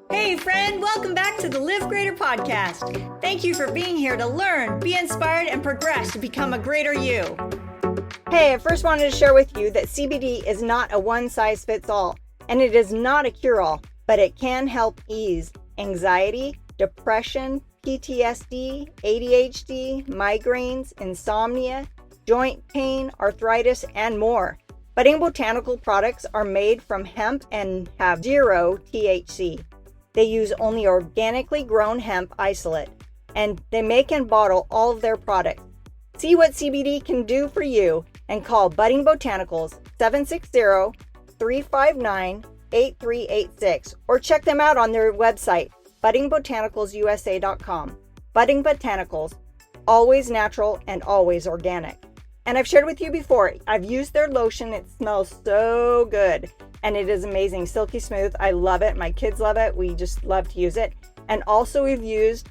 Hey friend, welcome back to the Live Greater podcast. Thank you for being here to learn, be inspired, and progress to become a greater you. Hey, I first wanted to share with you that CBD is not a one-size-fits-all, and it is not a cure-all, but it can help ease anxiety, depression, PTSD, ADHD, migraines, insomnia, joint pain, arthritis, and more. Budding Botanical products are made from hemp and have 0 THC. They use only organically grown hemp isolate, and they make and bottle all of their products. See what CBD can do for you and call Budding Botanicals 760-359-8386 or check them out on their website, buddingbotanicalsusa.com. Budding Botanicals, always natural and always organic. And I've shared with you before, I've used their lotion. It smells so good and it is amazing. Silky smooth. I love it. My kids love it. We just love to use it. And also we've used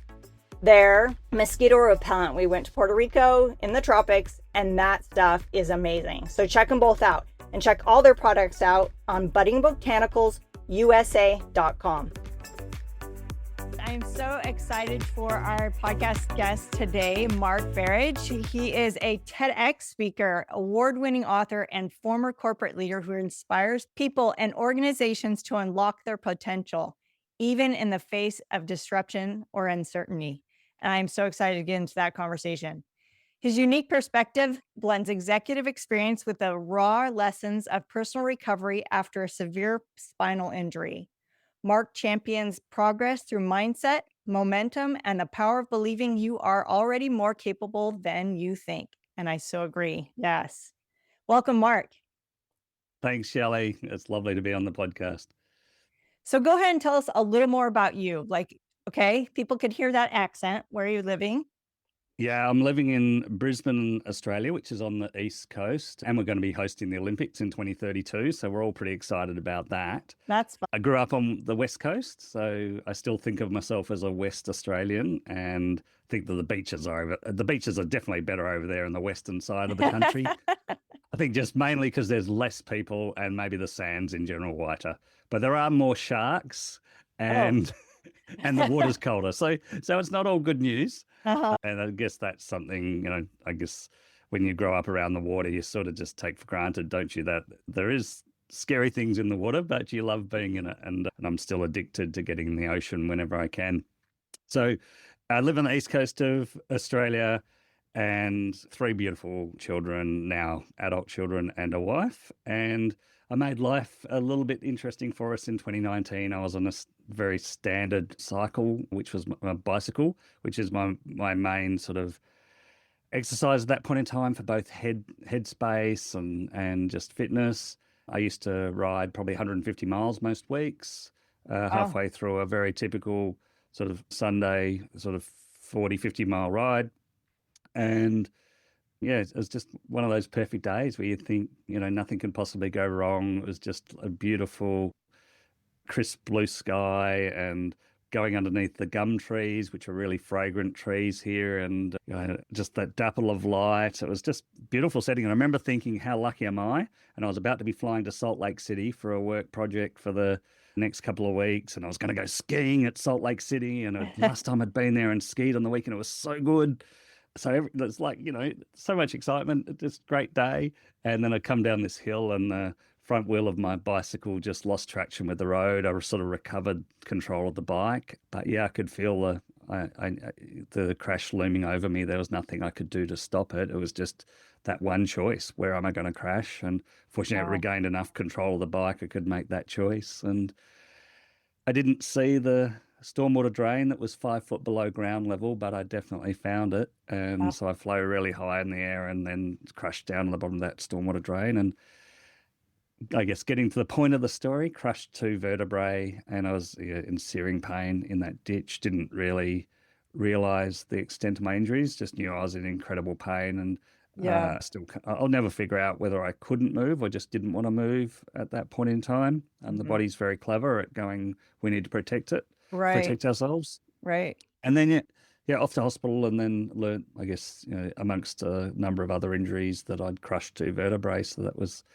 their mosquito repellent. We went to Puerto Rico in the tropics and that stuff is amazing. So check them both out and check all their products out on buddingbotanicalsusa.com. I'm so excited for our podcast guest today, Mark Berridge. He is a TEDx speaker, award-winning author, and former corporate leader who inspires people and organizations to unlock their potential, even in the face of disruption or uncertainty. And I'm so excited to get into that conversation. His unique perspective blends executive experience with the raw lessons of personal recovery after a severe spinal injury. Mark champions progress through mindset, momentum, and the power of believing you are already more capable than you think. And I so agree. Yes. Welcome, Mark. Thanks, Shelley. It's lovely to be on the podcast. So go ahead and tell us a little more about you. Okay, people could hear that accent. Where are you living? Yeah, I'm living in Brisbane, Australia, which is on the East Coast, and we're going to be hosting the Olympics in 2032, so we're all pretty excited about that. That's fun. I grew up on the West Coast, so I still think of myself as a West Australian and think that the beaches are definitely better over there in the western side of the country. I think just mainly because there's less people and maybe the sands in general whiter, but there are more sharks and and the water's colder. So it's not all good news. Uh-huh. And I guess that's something, I guess when you grow up around the water, you sort of just take for granted, don't you, that there is scary things in the water, but you love being in it. And I'm still addicted to getting in the ocean whenever I can. So I live on the east coast of Australia and 3 beautiful children, now adult children and a wife. And I made life a little bit interesting for us in 2019. I was on a very standard cycle, which was my bicycle, which is my main sort of exercise at that point in time for both headspace and just fitness. I used to ride probably 150 miles most weeks, halfway through a very typical sort of Sunday, sort of 40, 50 mile ride. And yeah, it was just one of those perfect days where you think, nothing can possibly go wrong. It was just a beautiful, crisp blue sky and going underneath the gum trees, which are really fragrant trees here, and just that dapple of light. It was just beautiful setting. And I remember thinking, how lucky am I? And I was about to be flying to Salt Lake City for a work project for the next couple of weeks, and I was going to go skiing at Salt Lake City. And last time I'd been there and skied on the weekend, it was so good. So it's like, so much excitement, just great day. And then I come down this hill and the front wheel of my bicycle just lost traction with the road. I sort of recovered control of the bike. But yeah, I could feel the crash looming over me. There was nothing I could do to stop it. It was just that one choice. Where am I going to crash? And fortunately, I regained enough control of the bike. I could make that choice. And I didn't see the stormwater drain that was 5 foot below ground level, but I definitely found it. And so I flew really high in the air and then crashed down on the bottom of that stormwater drain. And I guess getting to the point of the story, crushed 2 vertebrae, and I was in searing pain in that ditch. Didn't really realize the extent of my injuries, just knew I was in incredible pain. And I'll never figure out whether I couldn't move or just didn't want to move at that point in time. And the body's very clever at going, we need to protect it. Protect ourselves. Right. And then, off to hospital, and then learned, I guess, amongst a number of other injuries, that I'd crushed 2 vertebrae. So that was,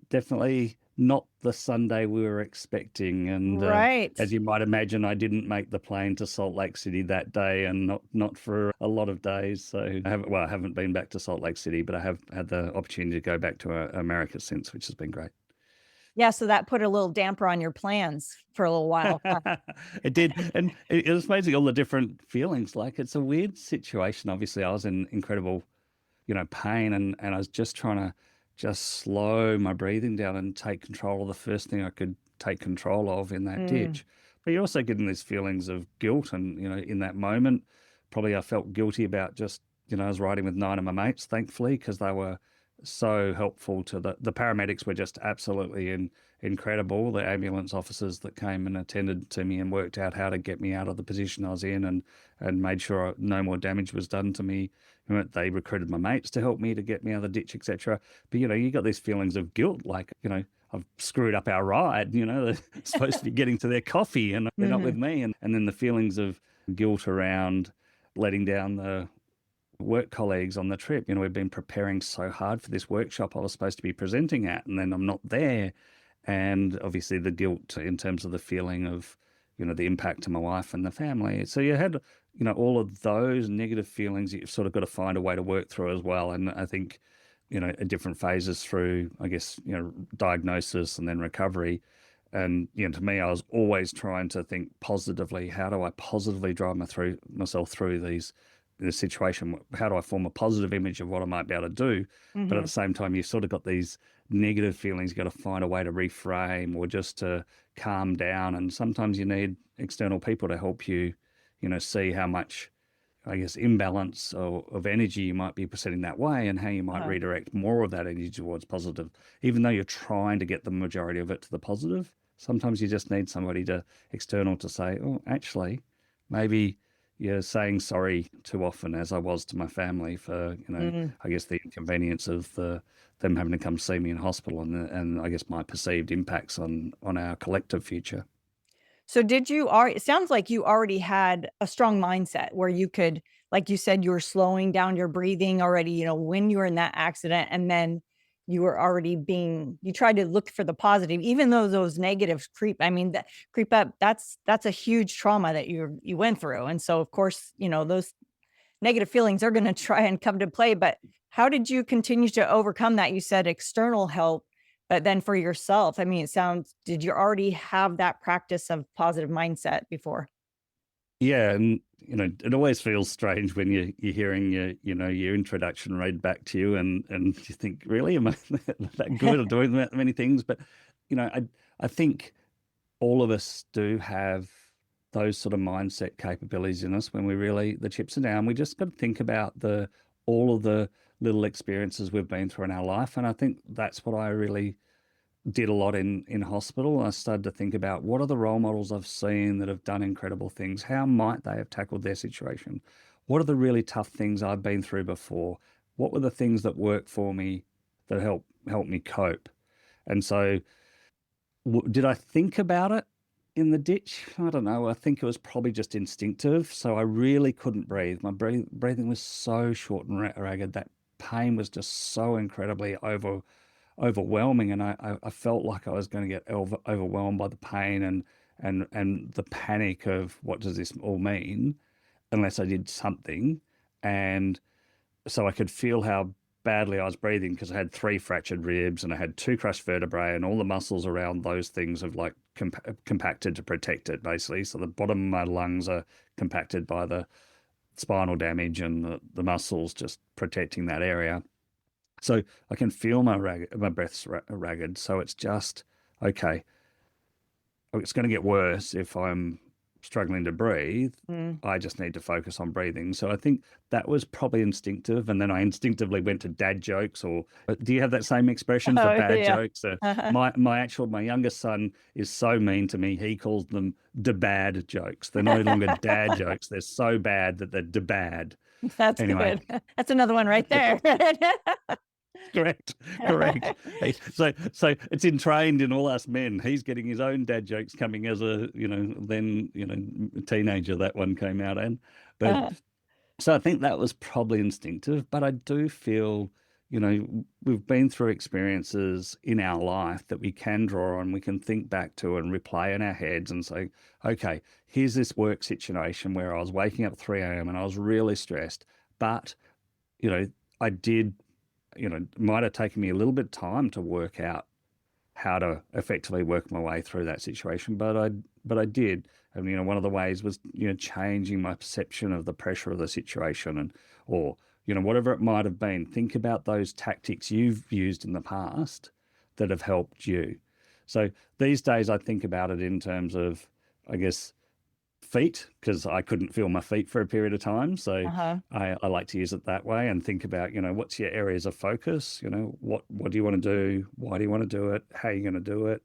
definitely not the Sunday we were expecting. And Right. as you might imagine, I didn't make the plane to Salt Lake City that day, and not for a lot of days. So I haven't been back to Salt Lake City, but I have had the opportunity to go back to America since, which has been great. Yeah, so that put a little damper on your plans for a little while, huh? It did, and it was amazing all the different feelings. Like it's a weird situation. Obviously, I was in incredible, pain, and I was just trying to just slow my breathing down and take control of the first thing I could take control of in that Mm, ditch. But you're also getting these feelings of guilt, and in that moment, probably I felt guilty about just, I was riding with 9 of my mates, thankfully, because they were so helpful to the paramedics were just absolutely incredible. The ambulance officers that came and attended to me and worked out how to get me out of the position I was in, and made sure no more damage was done to me. They recruited my mates to help me to get me out of the ditch, etc. But you got these feelings of guilt, like I've screwed up our ride. They're supposed to be getting to their coffee and they're not with mhm. me, and then the feelings of guilt around letting down the work colleagues on the trip. We've been preparing so hard for this workshop I was supposed to be presenting at, and then I'm not there. And obviously the guilt in terms of the feeling of, the impact to my wife and the family. So you had, all of those negative feelings that you've sort of got to find a way to work through as well. And I think, at different phases through, I guess, diagnosis and then recovery. And, to me, I was always trying to think positively. How do I positively drive myself through this situation? How do I form a positive image of what I might be able to do? But at the Mhm. same time, you've sort of got these negative feelings. You've got to find a way to reframe or just to calm down. And sometimes you need external people to help you, see how much, I guess, imbalance of energy you might be presenting that way, and how you might Uh-huh. redirect more of that energy towards positive, even though you're trying to get the majority of it to the positive. Sometimes you just need somebody external to say, oh, actually, maybe you're saying sorry too often, as I was to my family for, Mm. I guess the inconvenience of them having to come see me in hospital, and I guess my perceived impacts on our collective future. So did you already it sounds like you already had a strong mindset where you could like you said, you were slowing down your breathing already, when you were in that accident, and then you were already you tried to look for the positive, even though those negatives that creep up, that's a huge trauma that you went through. And so of course, those negative feelings are gonna try and come to play, but how did you continue to overcome that? You said external help, but then for yourself, it sounds did you already have that practice of positive mindset before? Yeah, and it always feels strange when you're hearing your introduction read back to you, and you think, really, am I that good at doing that many things? But I think all of us do have those sort of mindset capabilities in us when the chips are down. We just got to think about the all of the little experiences we've been through in our life, and I think that's what I really did a lot in hospital. I started to think about, what are the role models I've seen that have done incredible things? How might they have tackled their situation? What are the really tough things I've been through before? What were the things that worked for me that helped me cope? And so, did I think about it in the ditch? I don't know. I think it was probably just instinctive. So I really couldn't breathe. My breathing was so short and ragged. That pain was just so incredibly overwhelming, and I felt like I was going to get overwhelmed by the pain and the panic of, what does this all mean, unless I did something. And so I could feel how badly I was breathing, because I had 3 fractured ribs and I had 2 crushed vertebrae, and all the muscles around those things have like compacted to protect it, basically. So the bottom of my lungs are compacted by the spinal damage, and the muscles just protecting that area. So I can feel my breath's ragged. So it's just, okay, it's going to get worse if I'm struggling to breathe. Mm. I just need to focus on breathing. So I think that was probably instinctive. And then I instinctively went to dad jokes. Or do you have that same expression for Oh, bad yeah. jokes? My youngest son is so mean to me. He calls them the bad jokes. They're no longer dad jokes. They're so bad that they're de bad. That's Anyway, good. That's another one right there. correct, correct. So it's entrained in all us men. He's getting his own dad jokes coming as a, teenager. That one came out, and but Uh, so I think that was probably instinctive. But I do feel, we've been through experiences in our life that we can draw on, we can think back to and replay in our heads and say, okay, here's this work situation where I was waking up at 3 a.m. and I was really stressed, but, you know, I did, it might have taken me a little bit of time to work out how to effectively work my way through that situation, but I did. And one of the ways was changing my perception of the pressure of the situation, or whatever it might have been. Think about those tactics you've used in the past that have helped you. So these days I think about it in terms of, I guess, feet, because I couldn't feel my feet for a period of time. So Uh-huh. I like to use it that way and think about, what's your areas of focus? What do you want to do? Why do you want to do it? How are you going to do it?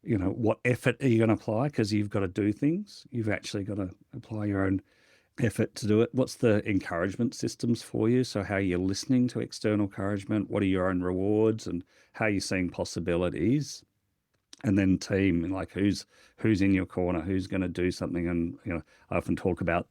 What effort are you going to apply? Because you've got to do things. You've actually got to apply your own effort to do it. What's the encouragement systems for you? So how you're listening to external encouragement? What are your own rewards, and how you're seeing possibilities? And then team, like who's in your corner, who's going to do something. And I often talk about,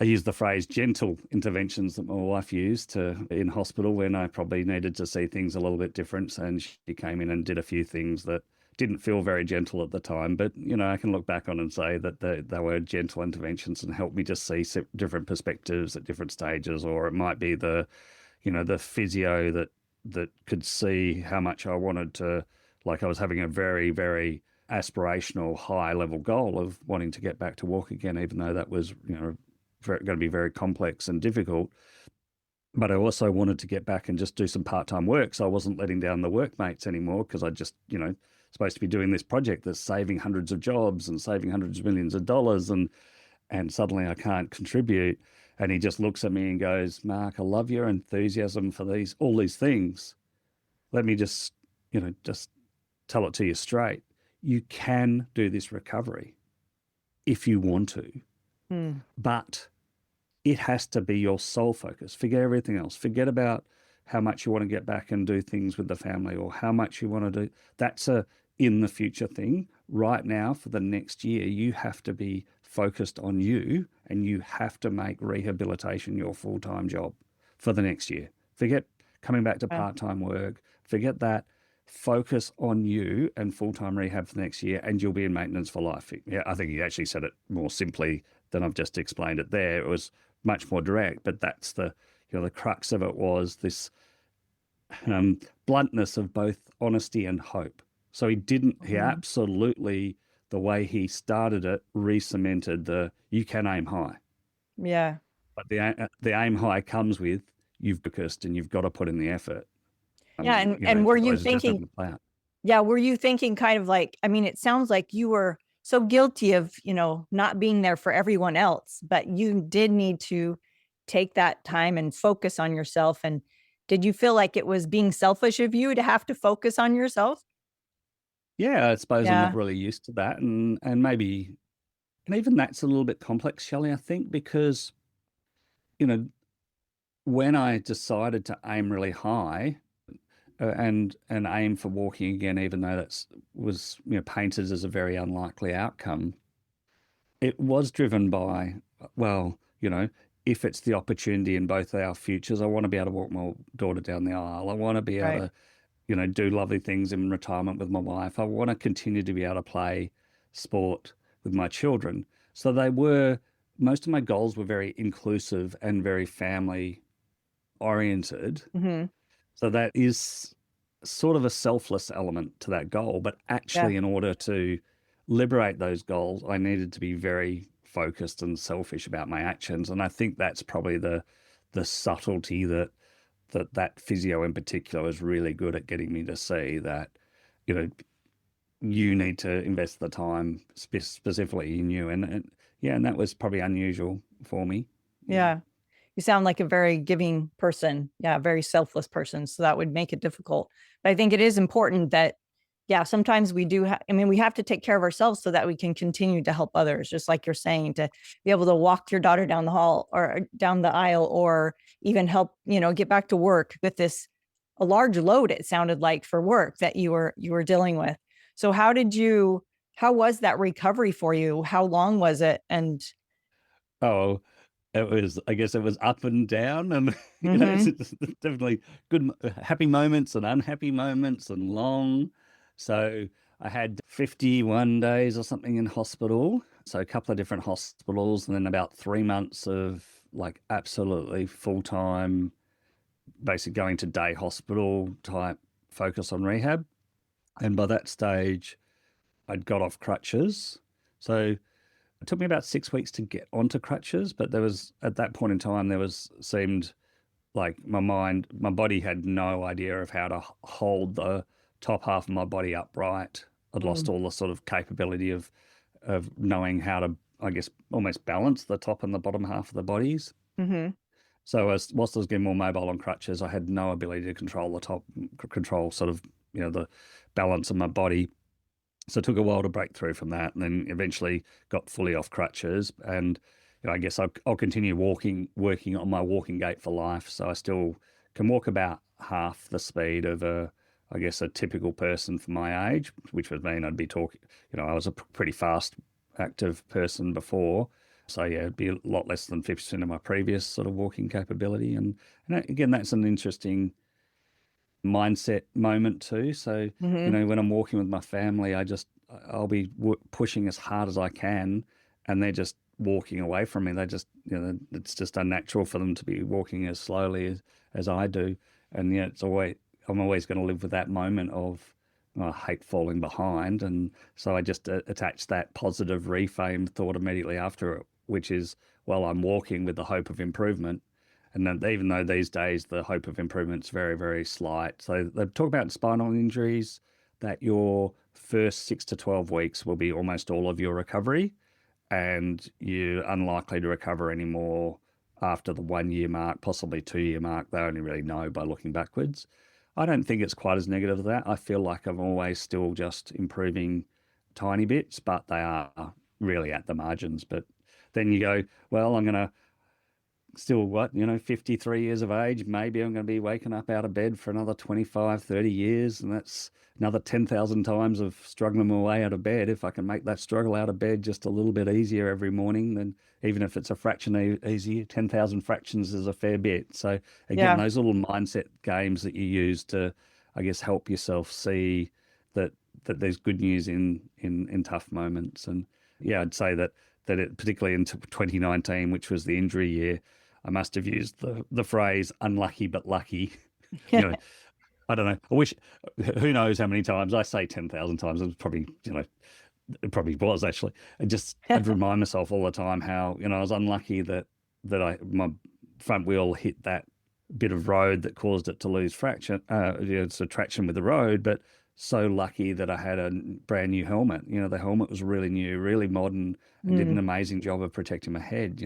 I use the phrase gentle interventions that my wife used in hospital when I probably needed to see things a little bit different. And she came in and did a few things that didn't feel very gentle at the time, but I can look back on and say that they were gentle interventions and helped me just see different perspectives at different stages. Or it might be the physio that could see how much I wanted to, like I was having a very, very aspirational high level goal of wanting to get back to walk again, even though that was, going to be very complex and difficult. But I also wanted to get back and just do some part-time work. So I wasn't letting down the workmates anymore, because I just, supposed to be doing this project that's saving hundreds of jobs and saving hundreds of millions of dollars. And suddenly I can't contribute. And he just looks at me and goes, Mark, I love your enthusiasm for all these things. Let me just tell it to you straight. You can do this recovery if you want to, but it has to be your sole focus. Forget everything else. Forget about how much you want to get back and do things with the family, or how much you want to do. That's a in the future thing. Right now, for the next year, you have to be focused on you, and you have to make rehabilitation your full-time job for the next year. Forget coming back to part-time work. Forget that. Focus on you and full-time rehab for the next year, and you'll be in maintenance for life. Yeah, I think you actually said it more simply than I've just explained it there. It was much more direct, but that's the crux of it, was this bluntness of both honesty and hope. So he absolutely, the way he started it, re-cemented you can aim high. Yeah. But the aim high comes with, you've focused and you've got to put in the effort. Yeah. And were you thinking, were you thinking kind of like, I mean, it sounds like you were so guilty of, not being there for everyone else, but you did need to take that time and focus on yourself. And did you feel like it was being selfish of you to have to focus on yourself? Yeah, I suppose I'm Yeah. not really used to that. And maybe, and even that's a little bit complex, Shelley, I think, because, when I decided to aim really high, and aim for walking again, even though that was painted as a very unlikely outcome, it was driven by, well, if it's the opportunity in both our futures, I want to be able to walk my daughter down the aisle. I want to be able to, do lovely things in retirement with my wife. I want to continue to be able to play sport with my children. So most of my goals were very inclusive and very family oriented. Mm-hmm. So that is sort of a selfless element to that goal. But actually, in order to liberate those goals, I needed to be very focused and selfish about my actions. And I think that's probably the subtlety that physio in particular is really good at getting me to see, that, you need to invest the time specifically in you. And that was probably unusual for me. Yeah. You sound like a very giving person. Yeah, a very selfless person. So that would make it difficult. But I think it is important that, sometimes we do. We have to take care of ourselves so that we can continue to help others. Just like you're saying, to be able to walk your daughter down the hall or down the aisle, or even help, get back to work with a large load, it sounded like, for work that you were dealing with. So how was that recovery for you? How long was it? And Oh, I guess it was up and down, and Mm-hmm. it's definitely good, happy moments and unhappy moments and long. So I had 51 days or something in hospital. So a couple of different hospitals, and then about 3 months of like absolutely full time, basically going to day hospital type focus on rehab. And by that stage, I'd got off crutches. So it took me about 6 weeks to get onto crutches, but there was at that point in time seemed like my body had no idea of how to hold the top half of my body upright. I'd lost all the sort of capability of knowing how to, I guess, almost balance the top and the bottom half of the bodies. Mm-hmm. So whilst I was getting more mobile on crutches, I had no ability to control sort of, the balance of my body. So it took a while to break through from that, and then eventually got fully off crutches. And I guess I'll continue working on my walking gait for life. So I still can walk about half the speed of I guess, a typical person for my age, which would mean I'd be talking. I was a pretty fast, active person before. So yeah, it'd be a lot less than 50% of my previous sort of walking capability. And again, that's an interesting mindset moment too. So, Mm-hmm. when I'm walking with my family, I'll be pushing as hard as I can, and they're just walking away from me. They just, it's just unnatural for them to be walking as slowly as I do. And yeah, I'm always going to live with that moment of, I hate falling behind. And so I just attach that positive reframe thought immediately after it, which is, well, I'm walking with the hope of improvement. And then even though these days the hope of improvement's very, very slight. So they talk about spinal injuries, that your first 6 to 12 weeks will be almost all of your recovery, and you're unlikely to recover anymore after the 1 year mark, possibly 2 year mark. They only really know by looking backwards. I don't think it's quite as negative as that. I feel like I'm always still just improving tiny bits, but they are really at the margins. But then you go, well, I'm going to still 53 years of age, maybe I'm going to be waking up out of bed for another 25, 30 years. And that's another 10,000 times of struggling my way out of bed. If I can make that struggle out of bed just a little bit easier every morning, then even if it's a fraction easier, 10,000 fractions is a fair bit. So again, Yeah. those little mindset games that you use to, I guess, help yourself see that there's good news in tough moments. And yeah, I'd say that it, particularly in 2019, which was the injury year, I must have used the phrase "unlucky but lucky." You know, I don't know. I wish. Who knows how many times I say 10,000 times? It's probably, it probably was actually. I'd remind myself all the time how, I was unlucky that my front wheel hit that bit of road that caused it to lose traction. So traction with the road, but so lucky that I had a brand new helmet. The helmet was really new, really modern, and did an Mm. amazing job of protecting my head.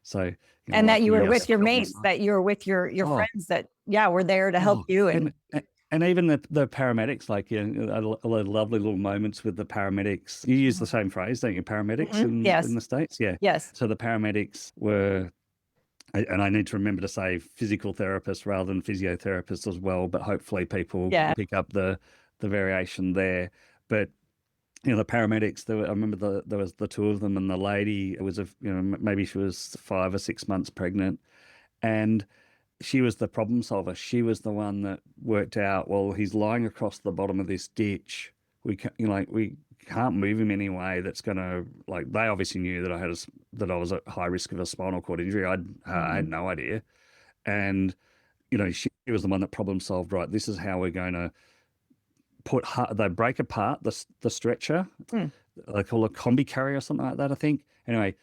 So, And that you lucky were I with your felt my mates, that you were with your oh, friends that, yeah, were there to help oh, you. and even the paramedics, like, a lot of lovely little moments with the paramedics. You use the same phrase, don't you? Paramedics Mhm. in Yes. the States, yeah. Yes. So the paramedics were, and I need to remember to say physical therapists rather than physiotherapists as well, but hopefully people Yeah. pick up the variation there. But the paramedics, I remember there was the two of them, and the lady, it was maybe she was 5 or 6 months pregnant, and she was the problem solver. She was the one that worked out, well, he's lying across the bottom of this ditch. We can, we can't move him anyway. That's going to, like, they obviously knew that I was at high risk of a spinal cord injury. I had Mhm. no idea. And, she was the one that problem solved, right? This is how we're going to they break apart the stretcher. Mm. They call it a combi carry or something like that, I think. Anyway,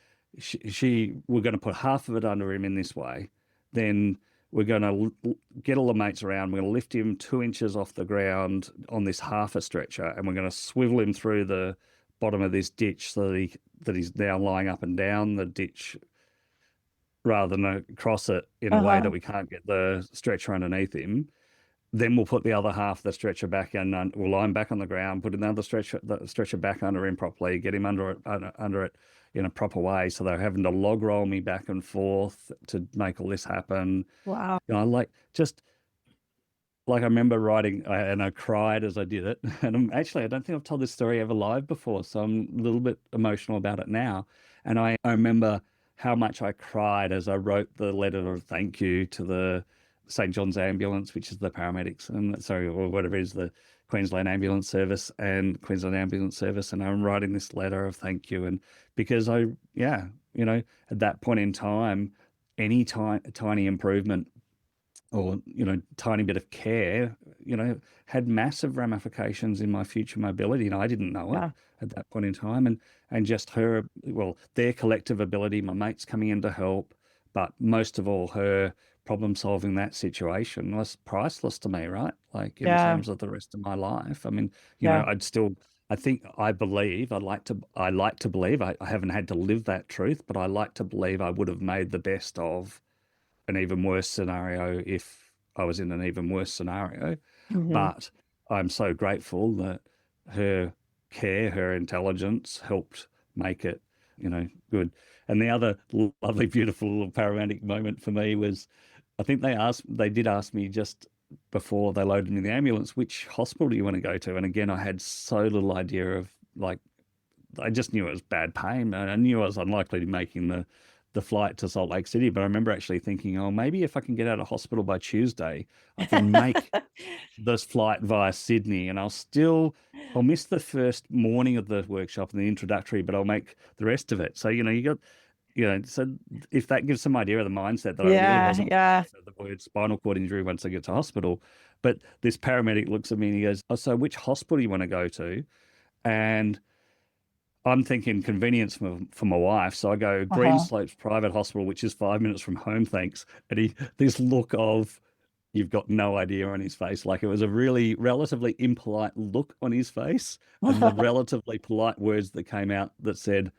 we're going to put half of it under him in this way. Then we're going to get all the mates around. We're going to lift him 2 inches off the ground on this half a stretcher, and we're going to swivel him through the bottom of this ditch so that he's now lying up and down the ditch rather than across it in a way that Uh-huh. we can't get the stretcher underneath him. Then we'll put the other half of the stretcher back in, and we'll lie him back on the ground, put another the stretcher back under him properly, get him under it in a proper way. So they're having to log roll me back and forth to make all this happen. Wow. Like I remember writing, and I cried as I did it. And I don't think I've told this story ever live before, so I'm a little bit emotional about it now. And I remember how much I cried as I wrote the letter of thank you to the St. John's Ambulance, which is the paramedics, and sorry, or whatever it is, the Queensland Ambulance Service and Queensland Ambulance Service. And I'm writing this letter of thank you. And because yeah, at that point in time, any tiny improvement or tiny bit of care had massive ramifications in my future mobility, and I didn't know it Yeah. at that point in time. And just their collective ability, my mates coming in to help, but most of all her problem solving that situation was priceless to me, right? Like in Yeah. terms of the rest of my life. I mean, Yeah. I like to believe, I haven't had to live that truth, but I like to believe I would have made the best of an even worse scenario if I was in an even worse scenario. Hmm. But I'm so grateful that her care, her intelligence helped make it, good. And the other lovely, beautiful paramedic moment for me was, I think they did ask me just before they loaded me in the ambulance, which hospital do you want to go to? And again, I had so little idea of, like, I just knew it was bad pain, and I knew I was unlikely to be making the flight to Salt Lake City. But I remember actually thinking, oh, maybe if I can get out of hospital by Tuesday, I can make this flight via Sydney, and I'll miss the first morning of the workshop and the introductory, but I'll make the rest of it. So, so if that gives some idea of the mindset, that I really Yeah. wasn't Yeah. prepared for the word spinal cord injury once I get to hospital. But this paramedic looks at me and he goes, oh, so which hospital do you want to go to? And I'm thinking convenience for my wife. So I go Uh-huh. Greenslopes Private Hospital, which is 5 minutes from home, thanks. And this look of, you've got no idea on his face. Like, it was a really relatively impolite look on his face, and the relatively polite words that came out that said,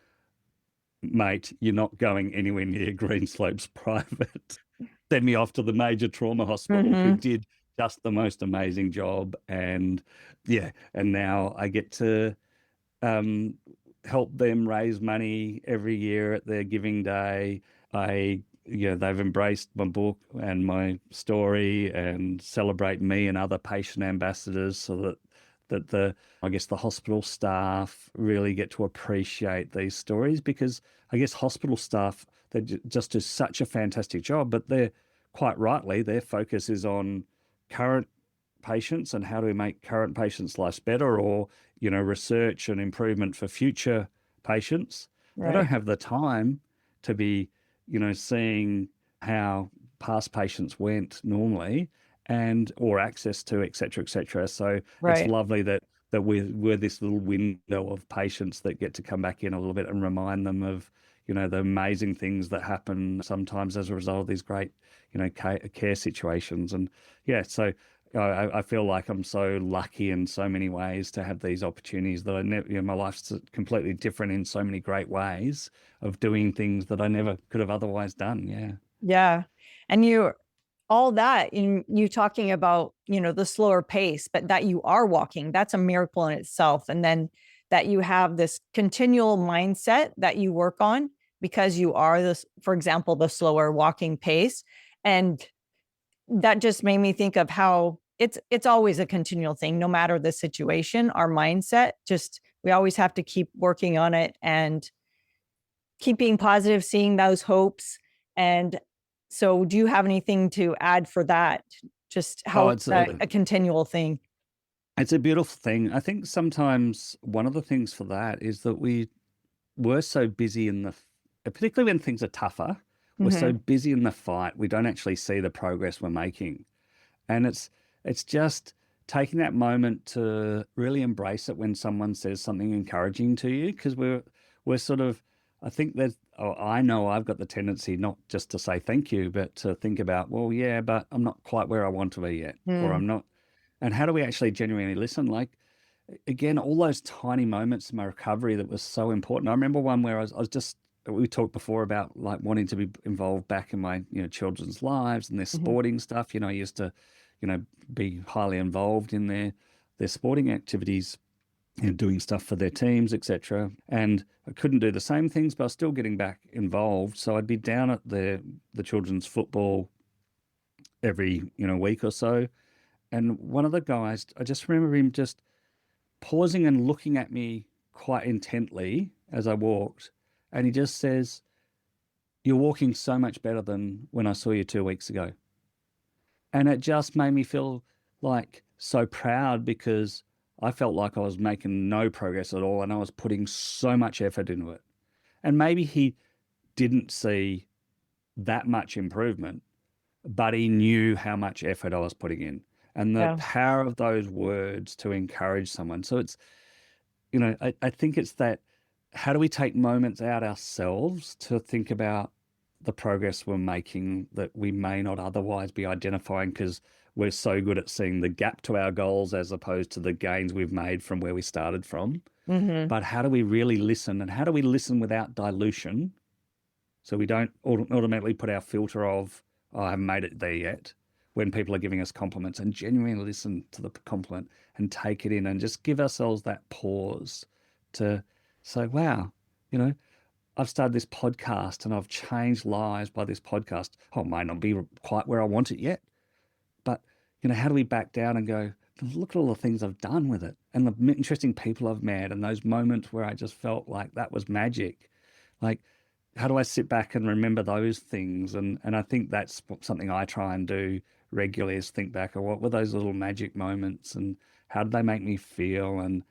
mate, you're not going anywhere near Greenslopes Private. Send me off to the major trauma hospital, who Hmm. did just the most amazing job. And yeah, and now I get to um, help them raise money every year at their giving day. They've embraced my book and my story and celebrate me and other patient ambassadors, so that I guess the hospital staff really get to appreciate these stories, because I guess hospital staff, they just do such a fantastic job, but they're quite rightly, their focus is on current patients and how do we make current patients' lives better, or research and improvement for future patients. They don't Right. have the time to be seeing how past patients went normally, and or access to, et cetera, et cetera. So it's Right. lovely that we're this little window of patients that get to come back in a little bit and remind them of the amazing things that happen sometimes as a result of these great care situations. And yeah, so I feel like I'm so lucky in so many ways to have these opportunities that I never, my life's completely different in so many great ways of doing things that I never could have otherwise done. Yeah. Yeah. And all that in you talking about, the slower pace, but that you are walking, that's a miracle in itself. And then that you have this continual mindset that you work on because you are this, for example, the slower walking pace. And that just made me think of how it's always a continual thing, no matter the situation. Our mindset, just we always have to keep working on it and keep being positive, seeing those hopes. And so, do you have anything to add for that? Just Oh, how it's a continual thing. it's a beautiful thing. I think sometimes one of the things for that is that we're so busy particularly when things are tougher, we're so Mm-hmm. busy in the fight, we don't actually see the progress we're making. And it's just taking that moment to really embrace it when someone says something encouraging to you, because we're sort of, I think that, I know I've got the tendency not just to say thank you, but to think about, well, yeah, but I'm not quite where I want to be yet, or Mm. I'm not. And how do we actually genuinely listen? Like, again, all those tiny moments in my recovery that was so important. I remember one where I was just, we talked before about like wanting to be involved back in my, children's lives and their Mm-hmm. sporting stuff. I used to, be highly involved in their sporting activities, doing stuff for their teams, etc. And I couldn't do the same things, but I was still getting back involved. So I'd be down at the children's football every, week or so. And one of the guys, I just remember him just pausing and looking at me quite intently as I walked. And he just says, you're walking so much better than when I saw you 2 weeks ago. And it just made me feel like so proud because I felt like I was making no progress at all and I was putting so much effort into it. And maybe he didn't see that much improvement, but he knew how much effort I was putting in and the Yeah. power of those words to encourage someone. So it's, I think it's that how do we take moments out ourselves to think about the progress we're making that we may not otherwise be identifying because we're so good at seeing the gap to our goals as opposed to the gains we've made from where we started from. Hmm. But how do we really listen and how do we listen without dilution so we don't automatically put our filter of, oh, I haven't made it there yet when people are giving us compliments and genuinely listen to the compliment and take it in and just give ourselves that pause to say, wow, you know, I've started this podcast and I've changed lives by this podcast. Oh, it might not be quite where I want it yet, but how do we back down and go, look at all the things I've done with it and the interesting people I've met and those moments where I just felt like that was magic. Like, how do I sit back and remember those things? And I think that's something I try and do regularly is think back of what were those little magic moments and how did they make me feel? And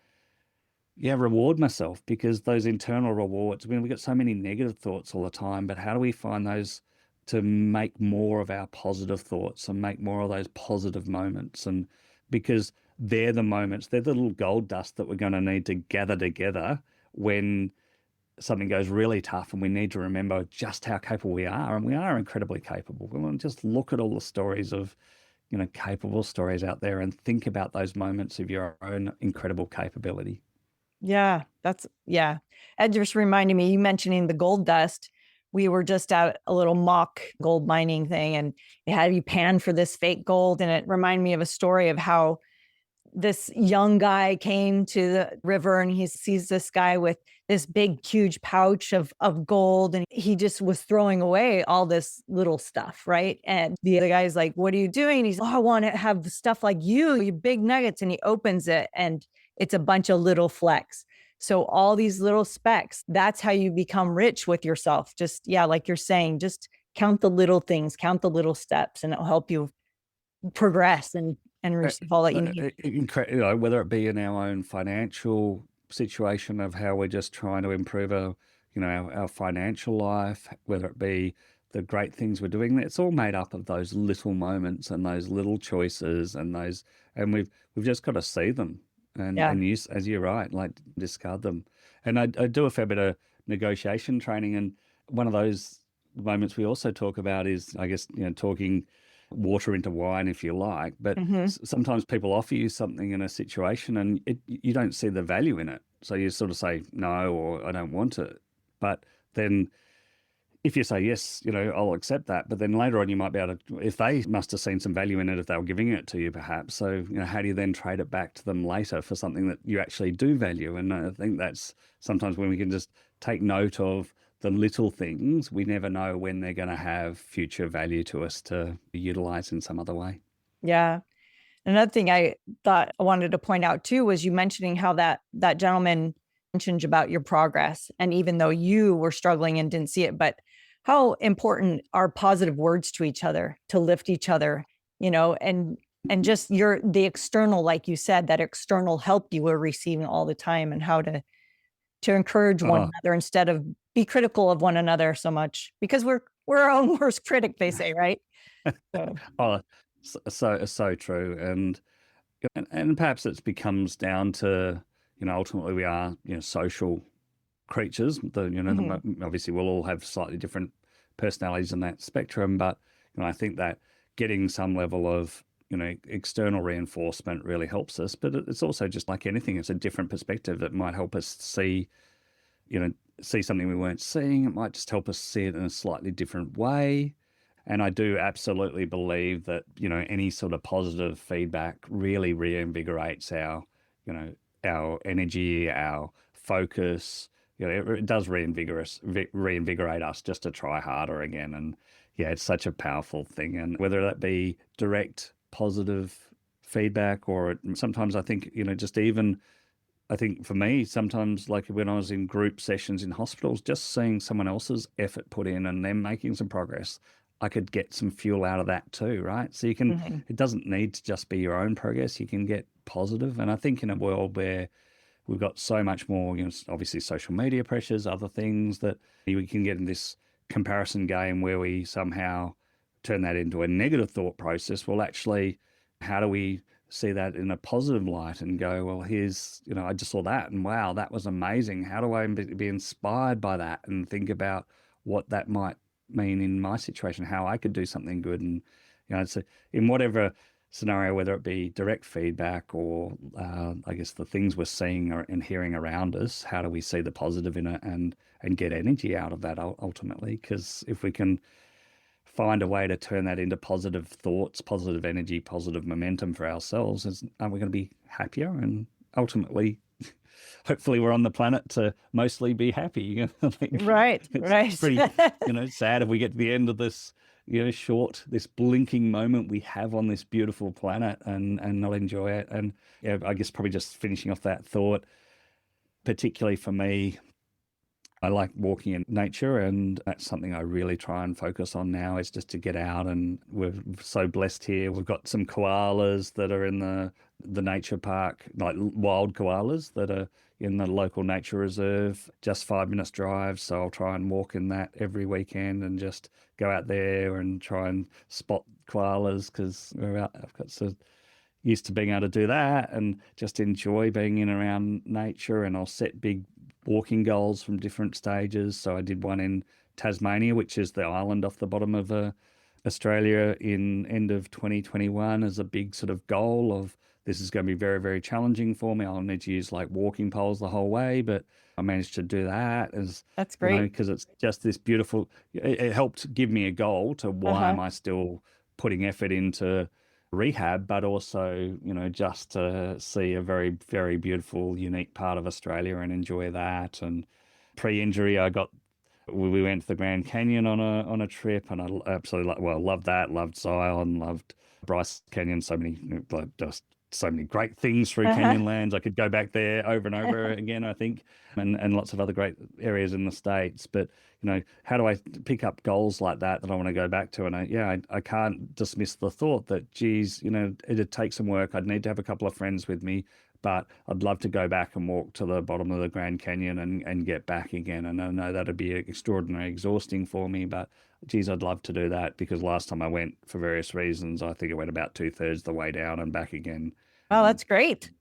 yeah, reward myself because those internal rewards, I mean, we get so many negative thoughts all the time, but how do we find those to make more of our positive thoughts and make more of those positive moments? And because they're the moments, they're the little gold dust that we're going to need to gather together when something goes really tough and we need to remember just how capable we are. And we are incredibly capable. We want to just look at all the stories of, capable stories out there and think about those moments of your own incredible capability. Yeah, yeah. Ed just reminded me, you mentioning the gold dust. We were just at a little mock gold mining thing and they had you pan for this fake gold. And it reminded me of a story of how this young guy came to the river and he sees this guy with this big, huge pouch of gold. And he just was throwing away all this little stuff. Right. And the other guy's like, what are you doing? He's, oh, I want to have stuff like you big nuggets. And he opens it and it's a bunch of little flecks. So all these little specks, that's how you become rich with yourself. Just, yeah, like you're saying, just count the little things, count the little steps, and it'll help you progress and receive all that you need. Whether it be in our own financial situation of how we're just trying to improve our financial life, whether it be the great things we're doing, it's all made up of those little moments and those little choices and we've just got to see them Yeah. and use, as you're right, like discard them. And I do a fair bit of negotiation training, and one of those moments we also talk about is, I guess, talking water into wine, if you like. But Hmm. sometimes people offer you something in a situation and you don't see the value in it. So you sort of say, no, or I don't want it. But then if you say, yes, I'll accept that. But then later on, you might be able to, if they must have seen some value in it, if they were giving it to you, perhaps. So, how do you then trade it back to them later for something that you actually do value? And I think that's sometimes when we can just take note of the little things, we never know when they're going to have future value to us to utilize in some other way. Yeah. Another thing I thought I wanted to point out too was you mentioning how that gentleman mentioned about your progress. And even though you were struggling and didn't see it, but how important are positive words to each other to lift each other, and just the external, like you said, that external help you were receiving all the time and how to encourage one Oh, another instead of be critical of one another so much because we're our own worst critic, they say, right? So, oh, so true. And perhaps it becomes down to, ultimately we are, social creatures. mhm. Obviously we'll all have slightly different personalities in that spectrum, but I think that getting some level of external reinforcement really helps us. But it's also just like anything; it's a different perspective that might help us you know see something we weren't seeing. It might just help us see it in a slightly different way. And I do absolutely believe that, any sort of positive feedback really reinvigorates our energy, our focus. It does reinvigorate us just to try harder again. And yeah, it's such a powerful thing. And whether that be direct positive feedback or sometimes I think, just even I think for me, sometimes like when I was in group sessions in hospitals, just seeing someone else's effort put in and them making some progress, I could get some fuel out of that too, right? So Mhm. it doesn't need to just be your own progress. You can get positive. And I think in a world where we've got so much more, obviously social media pressures, other things that we can get in this comparison game where we somehow turn that into a negative thought process. Well, actually, how do we see that in a positive light and go, well, I just saw that and wow, that was amazing. How do I be inspired by that and think about what that might mean in my situation, how I could do something good? And, so in whatever scenario, whether it be direct feedback or I guess the things we're seeing and hearing around us, how do we see the positive in it and get energy out of that ultimately? Because if we can find a way to turn that into positive thoughts, positive energy, positive momentum for ourselves, aren't we going to be happier? And ultimately, hopefully, we're on the planet to mostly be happy. I think Right, it's right. pretty, sad if we get to the end of this, this blinking moment we have on this beautiful planet and not enjoy it. And yeah, I guess probably just finishing off that thought, particularly for me, I like walking in nature, and that's something I really try and focus on now is just to get out. And we're so blessed here. We've got some koalas that are in the nature park, like wild koalas that are in the local nature reserve, just 5 minutes drive. So I'll try and walk in that every weekend and just go out there and try and spot koalas because we're out. I've got so used to being able to do that and just enjoy being in around nature. And I'll set big walking goals from different stages. So I did one in Tasmania, which is the island off the bottom of Australia, in end of 2021 as a big sort of goal of this is going to be very, very challenging for me. I'll need to use like walking poles the whole way, but I managed to do that as, That's great. because it's just this beautiful, it helped give me a goal to why Uh-huh. am I still putting effort into rehab, but also, just to see a very, very beautiful, unique part of Australia and enjoy that. And pre-injury, we went to the Grand Canyon on a trip, and I absolutely loved that. Loved Zion, loved Bryce Canyon. So many, just so many great things through Uh-huh. Canyonlands. I could go back there over and over again, I think, and lots of other great areas in the States. But how do I pick up goals like that I want to go back to? And I can't dismiss the thought that, geez, it'd take some work. I'd need to have a couple of friends with me, but I'd love to go back and walk to the bottom of the Grand Canyon and get back again. And I know that'd be extraordinarily exhausting for me, but geez, I'd love to do that because last time I went, for various reasons, I think I went about 2/3 the way down and back again. Oh, And that's great.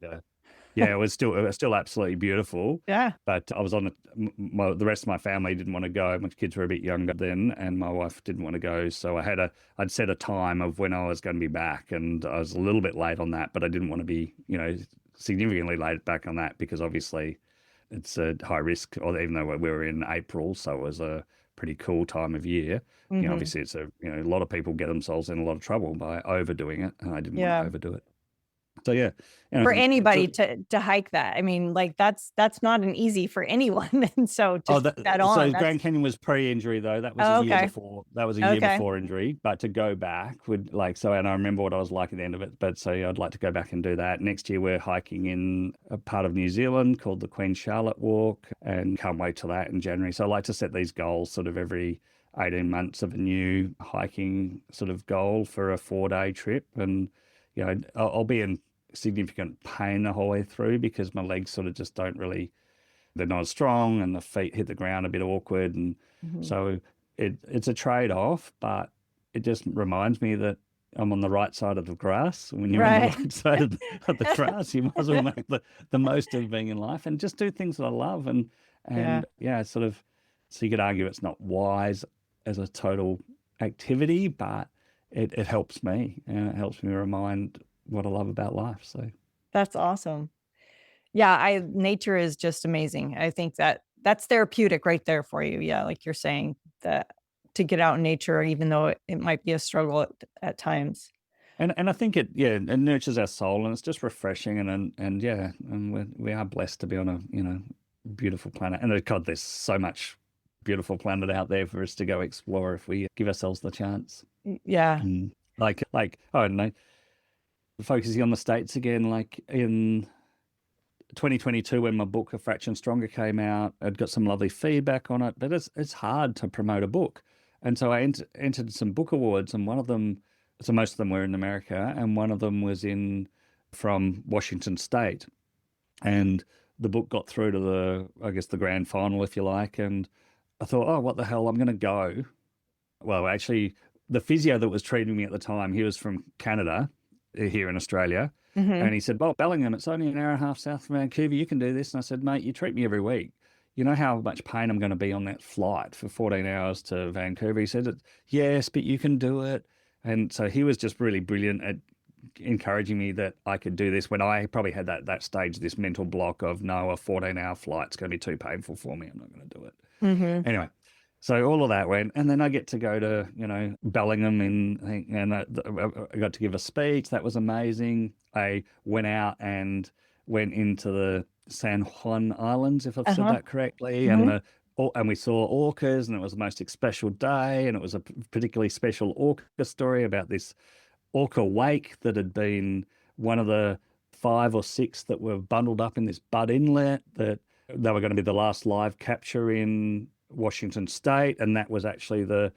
yeah, it was still absolutely beautiful. Yeah. But I was the rest of my family didn't want to go. My kids were a bit younger then, and my wife didn't want to go. So I'd set a time of when I was going to be back, and I was a little bit late on that, but I didn't want to be, significantly late back on that because obviously it's a high risk, or even though we were in April, so it was a pretty cool time of year. Hmm. Obviously it's a lot of people get themselves in a lot of trouble by overdoing it, and I didn't want to Yeah. overdo it. So yeah, For it's anybody to hike that. I mean, like that's not an easy for anyone. And so to Oh, take that on, so that's Grand Canyon was pre-injury though. That was a oh, year okay. before. That was a year Okay. before injury. But to go back would and I remember what I was like at the end of it. But so yeah, I'd like to go back and do that. Next year we're hiking in a part of New Zealand called the Queen Charlotte Walk, and can't wait till that in January. So I like to set these goals sort of every 18 months of a new hiking sort of goal for a 4-day trip. And I'll be in significant pain the whole way through because my legs sort of just don't really, they're not as strong, and the feet hit the ground a bit awkward. And Mhm. so it's a trade-off, but it just reminds me that I'm on the right side of the grass. When you're on the Right. right side of the grass, you might as well make the most of being in life and just do things that I love. And Yeah. yeah, sort of, so you could argue it's not wise as a total activity, but it helps me, and it helps me remind what I love about life. So That's awesome. Yeah, I nature is just amazing. I think that's therapeutic right there for you. Yeah, like you're saying that to get out in nature, even though it might be a struggle at times. and I think it nurtures our soul, and it's just refreshing, and yeah, and we are blessed to be on a beautiful planet. And God, there's so much beautiful planet out there for us to go explore if we give ourselves the chance. Yeah. Mm. Like I don't know, focusing on the States again, like in 2022, when my book A Fraction Stronger came out, I'd got some lovely feedback on it, but it's hard to promote a book. And so I entered some book awards, and one of them, so most of them were in America, and one of them was from Washington State. And the book got through to the grand final, if you like. And I thought, oh, what the hell, I'm going to go. Well, actually, the physio that was treating me at the time, he was from Canada, here in Australia. Mm-hmm. And he said, well, Bellingham, it's only an hour and a half south of Vancouver. You can do this. And I said, mate, you treat me every week. You know how much pain I'm going to be on that flight for 14 hours to Vancouver? He said, yes, but you can do it. And so he was just really brilliant at encouraging me that I could do this when I probably had that stage, this mental block of, no, a 14-hour flight's going to be too painful for me. I'm not going to do it. Mm-hmm. Anyway, so all of that went, and then I get to go to, Bellingham, and I got to give a speech. That was amazing. I went out and went into the San Juan Islands, if I've said that correctly, Mm-hmm. and we saw orcas, and it was the most special day, and it was a particularly special orca story about this orca wake that had been one of the 5 or 6 that were bundled up in this Bud Inlet, that they were going to be the last live capture in Washington State, and that was actually the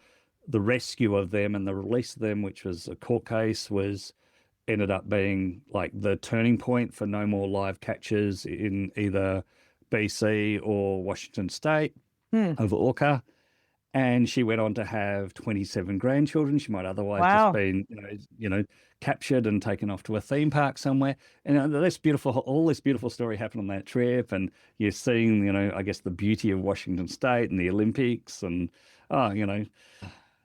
rescue of them and the release of them, which was a court case, ended up being like the turning point for no more live catches in either BC or Washington State of orca. And she went on to have 27 grandchildren. She might otherwise just been, captured and taken off to a theme park somewhere. And this beautiful, all this beautiful story happened on that trip. And you're seeing, I guess the beauty of Washington State and the Olympics and,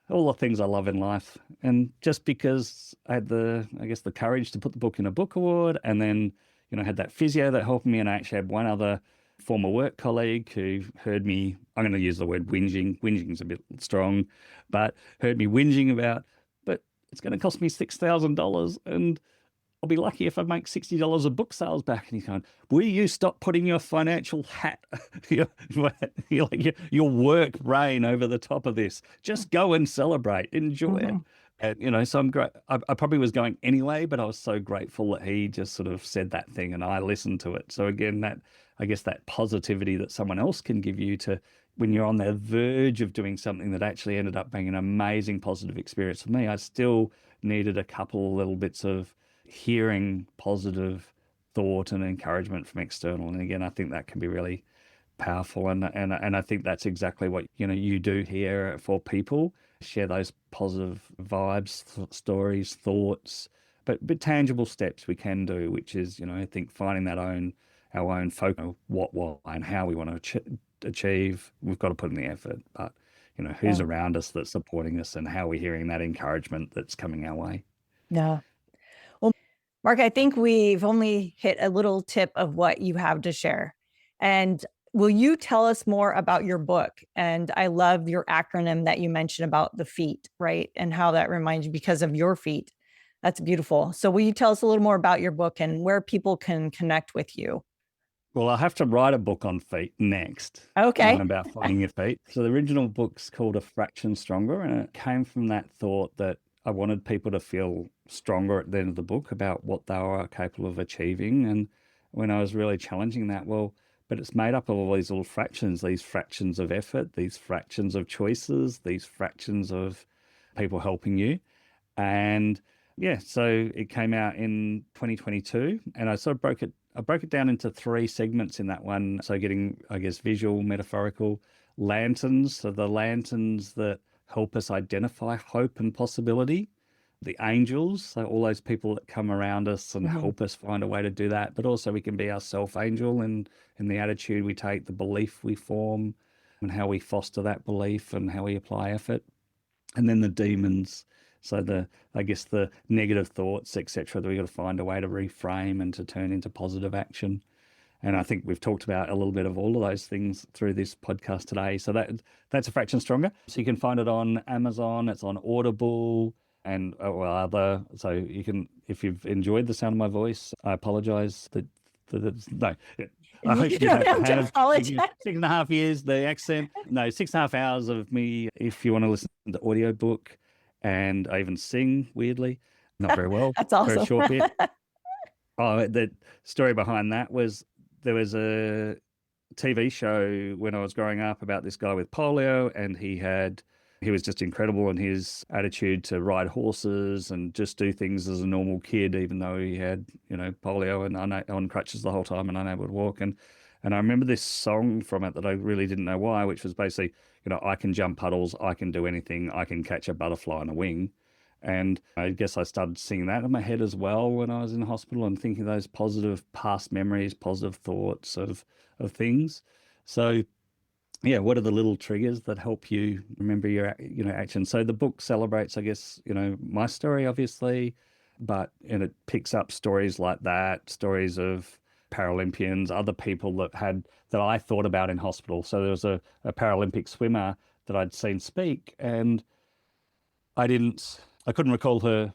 all the things I love in life. And just because I had the courage to put the book in a book award, and then, had that physio that helped me, and I actually had one other former work colleague who heard me, I'm going to use the word whinging's a bit strong, but heard me whinging about, but it's going to cost me $6,000 and I'll be lucky if I make $60 of book sales back. And he's going, will you stop putting your financial hat, your work brain over the top of this? Just go and celebrate, enjoy it. And, so I'm great. I probably was going anyway, but I was so grateful that he just sort of said that thing and I listened to it. So again, that positivity that someone else can give you to when you're on the verge of doing something that actually ended up being an amazing positive experience for me. I still needed a couple little bits of hearing positive thought and encouragement from external. And again, I think that can be really powerful. And I think that's exactly what, you do here for people. Share those positive vibes, stories, thoughts, but tangible steps we can do, which is, I think finding our own focus, what, why, and how we want to achieve. We've got to put in the effort, but who's around us that's supporting us, and how we're hearing that encouragement that's coming our way. Yeah. Well, Mark, I think we've only hit a little tip of what you have to share. And will you tell us more about your book? And I love your acronym that you mentioned about the feet, right? And how that reminds you because of your feet. That's beautiful. So will you tell us a little more about your book and where people can connect with you? Well, I'll have to write a book on feet next. Okay. About finding your feet. So the original book's called A Fraction Stronger, and it came from that thought that I wanted people to feel stronger at the end of the book about what they were capable of achieving. And when I was really challenging that, but it's made up of all these little fractions, these fractions of effort, these fractions of choices, these fractions of people helping you. And yeah, so it came out in 2022, and I sort of broke it down into 3 segments in that one. So getting, I guess, visual, metaphorical, lanterns. So the lanterns that help us identify hope and possibility. The angels, so all those people that come around us and help us find a way to do that. But also we can be our self-angel in the attitude we take, the belief we form, and how we foster that belief and how we apply effort. And then the demons, so the negative thoughts, etc., that we've got to find a way to reframe and to turn into positive action. And I think we've talked about a little bit of all of those things through this podcast today. So that's A Fraction Stronger. So you can find it on Amazon, it's on Audible, and so you can, if you've enjoyed the sound of my voice, I apologize that no. I hope you don't have to apologize. 6.5 years, the accent. No, 6.5 hours of me, if you want to listen to the audiobook. And I even sing, weirdly. Not very well. That's awesome. Very short bit. The story behind that was there was a TV show when I was growing up about this guy with polio, and he was just incredible in his attitude to ride horses and just do things as a normal kid, even though he had, polio and on crutches the whole time and unable to walk. And I remember this song from it that I really didn't know why, which was basically, I can jump puddles, I can do anything, I can catch a butterfly on a wing. And I guess I started singing that in my head as well when I was in hospital and thinking those positive past memories, positive thoughts of things. So yeah, what are the little triggers that help you remember your, action? So the book celebrates, I guess, my story, obviously, and it picks up stories like that, stories of Paralympians, other people that I thought about in hospital. So there was a Paralympic swimmer that I'd seen speak, and I couldn't recall her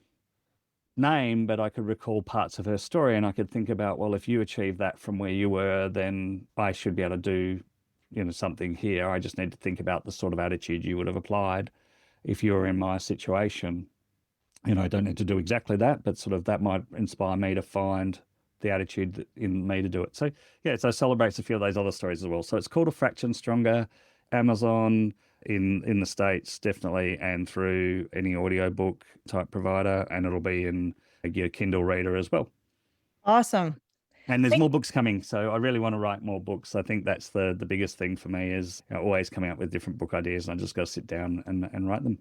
name, but I could recall parts of her story, and I could think about, well, if you achieve that from where you were, then I should be able to do something here. I just need to think about the sort of attitude you would have applied if you were in my situation. I don't need to do exactly that, but sort of that might inspire me to find the attitude in me to do it. So yeah, so it celebrates a few of those other stories as well. So it's called A Fraction Stronger. Amazon in the States, definitely, and through any audiobook type provider, and it'll be in your Kindle reader as well. Awesome. And there's more books coming, so I really want to write more books. I think that's the biggest thing for me is always coming up with different book ideas, and I just got to sit down and write them.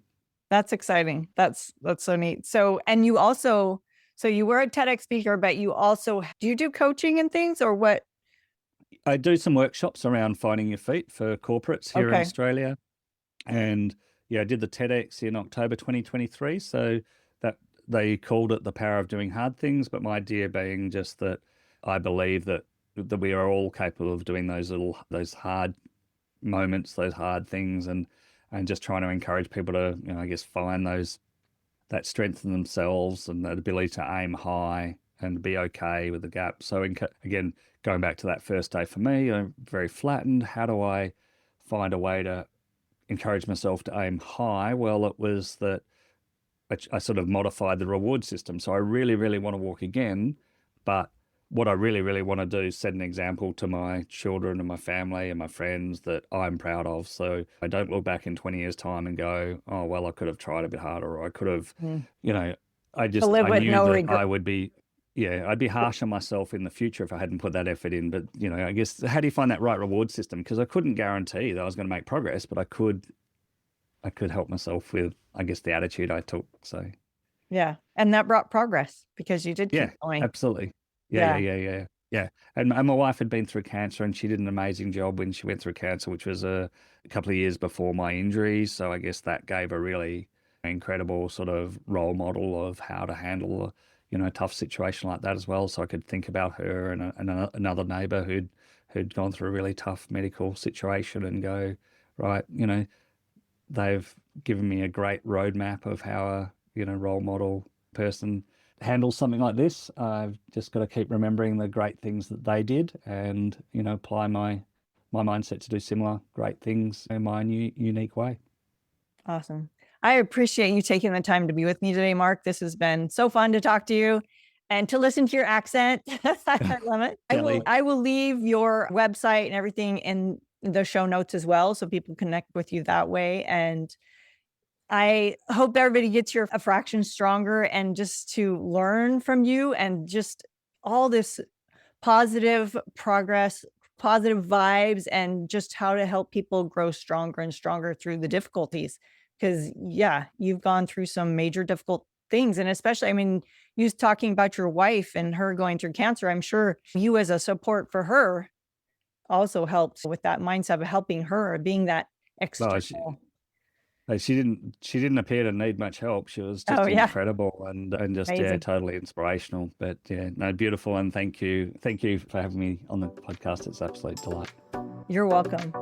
That's exciting. That's so neat. So, and you also, you were a TEDx speaker, but you also, do you do coaching and things, or what? I do some workshops around finding your feet for corporates here in Australia. And yeah, I did the TEDx in October 2023. So that they called it The Power of Doing Hard Things. But my idea being just that I believe that we are all capable of doing those hard moments, those hard things, and just trying to encourage people to, I guess, find that strength in themselves and that ability to aim high and be okay with the gap. So again, going back to that first day for me, I'm very flattened. How do I find a way to encourage myself to aim high? Well, it was that I sort of modified the reward system. So I really, really want to walk again, but what I really, really want to do is set an example to my children and my family and my friends that I'm proud of. So I don't look back in 20 years' time and go, oh, well, I could have tried a bit harder, or I could have, I knew that I would be, I'd be harsh on myself in the future if I hadn't put that effort in. But, I guess, how do you find that right reward system? Because I couldn't guarantee that I was going to make progress, but I could help myself with, I guess, the attitude I took. So, yeah. And that brought progress because you did keep going. Absolutely. Yeah. And my wife had been through cancer, and she did an amazing job when she went through cancer, which was a couple of years before my injuries. So I guess that gave a really incredible sort of role model of how to handle a tough situation like that as well. So I could think about her and another neighbor who'd gone through a really tough medical situation and go, right, they've given me a great roadmap of how a role model person handles something like this. I've just got to keep remembering the great things that they did and, apply my mindset to do similar great things in my unique way. Awesome. I appreciate you taking the time to be with me today, Mark. This has been so fun to talk to you and to listen to your accent. I love it. I will leave your website and everything in the show notes as well, so people connect with you that way. And I hope everybody gets a fraction stronger, and just to learn from you and just all this positive progress, positive vibes, and just how to help people grow stronger and stronger through the difficulties. Because you've gone through some major difficult things. And especially, you talking about your wife and her going through cancer, I'm sure you as a support for her also helped with that mindset of helping her, being that external. She didn't appear to need much help. She was just incredible and just amazing. Totally inspirational. But beautiful, and thank you for having me on the podcast. It's an absolute delight. You're welcome.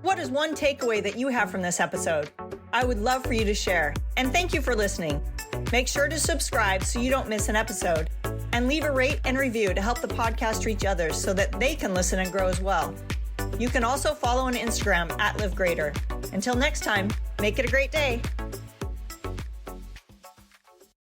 What is one takeaway that you have from this episode? I would love for you to share. And thank you for listening. Make sure to subscribe so you don't miss an episode, and leave a rate and review to help the podcast reach others so that they can listen and grow as well. You can also follow on Instagram @LiveGreater. Until next time, make it a great day.